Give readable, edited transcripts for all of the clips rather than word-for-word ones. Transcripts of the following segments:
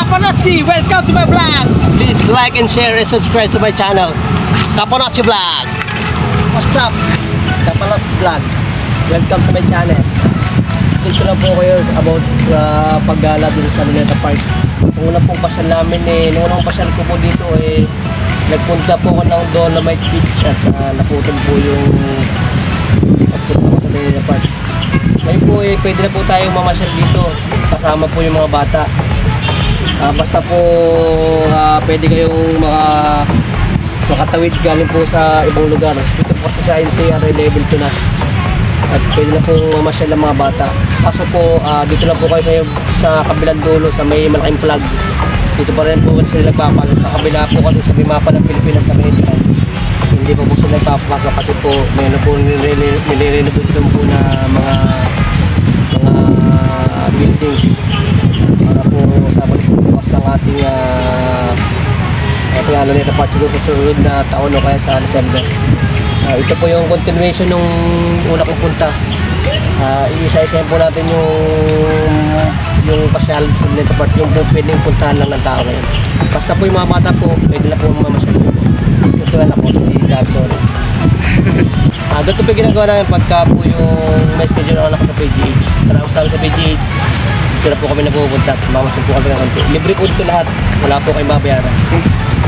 Kapanotski, welcome to my vlog. Please like and share and subscribe to my channel, Kapanotski Vlog. What's up? Kapanotski Vlog. Welcome to my channel. Dito lang po kayo about paggala dito sa Luneta Park. Nung unang pong pasyal namin nung unang pasyal ko po dito nagpunta po ako ng Dolomite Beach at naputol po yung pagpunta ko sa Luneta Park. Ngayon po pwede na po tayong mamasyal dito kasama po yung mga bata. Basta po pwede kayong makatawid galing po sa ibang lugar. Dito po sa NCR level 2 na. At pwede na po mamasyal ng mga bata. Kaso po dito lang po kayo sa kabilang dulo sa may malaking flag. Dito pa rin po sila nagpapasok. Sa kabila po kasi sa mapa ng Pilipinas sa Mainland. Hindi po sila nagpapasok kasi po mayroon po nilirenovation po na mga buildings para po sa bukas ng ating Luneta Park siguro sa sunod na taon o kaya sa December. Ito po yung continuation nung una kong punta. Isa-isahin po natin yung pasyal sa Luneta Park, yung po pwedeng puntahan lang ng tao ngayon. Basta po yung mga bata po pwede na po mamasyal dito. Ito na po si Dagson. Ganito po ginagawa namin pagka po yung may schedule ako sa PGH. Para ako sa PGH, dito na po kami napupunta. Mamasyal po kami ng konti. Libre po dito lahat. Wala po kayong mabayaran.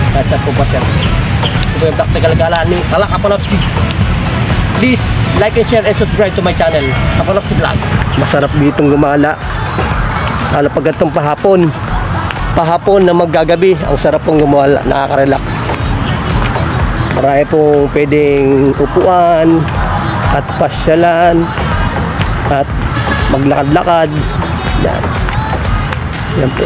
Kasi po pasyal. Ito po yung practical galaan ni Kapanotski. Please like and share and subscribe to my channel, Kapanotski Vlog. Masarap ditong gumala. Lalo pag itong pahapon na maggagabi, ang sarap pong gumala, nakaka-relax. Marami pong pwedeng upuan at pasyalan at maglakad-lakad. Yan. Yan po.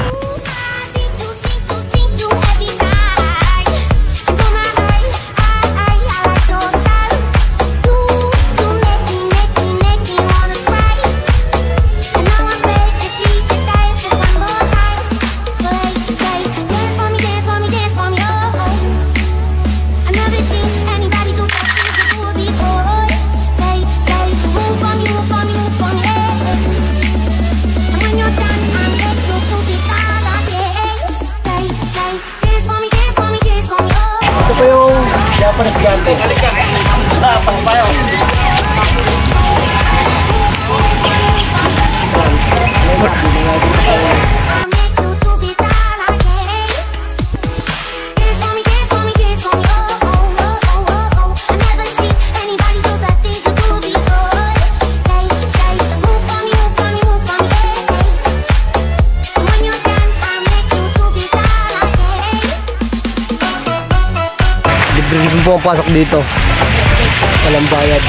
Ito po yung Japanese gante. Pas tayo. Libre po ang pasok dito. Walang bayad.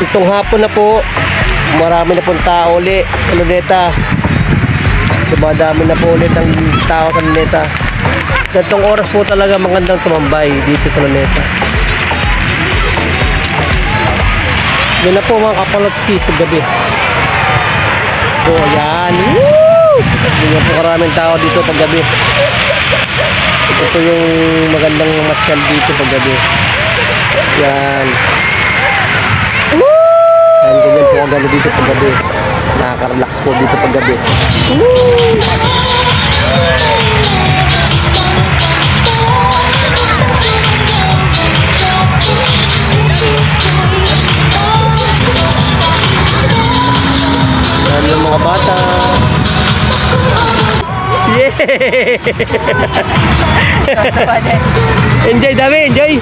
Itong hapon na po, marami na pong tao uli sa Luneta. Dumadami na po ulit ang tao sa Luneta. Gantong oras po talaga magandang tumambay dito sa Luneta. Yan na po mga kapalotsi sa gabi. So yan. Woo! Yan po karaming tao dito pag gabi. Ito po yung magandang masyal dito pag gabi. Yan. Yan, ganyan po ang gano'n dito pag gabi. Nakaka-relax po dito pag gabi. Yan yung mga bata. Yeah! Enjoy, dami, enjoy!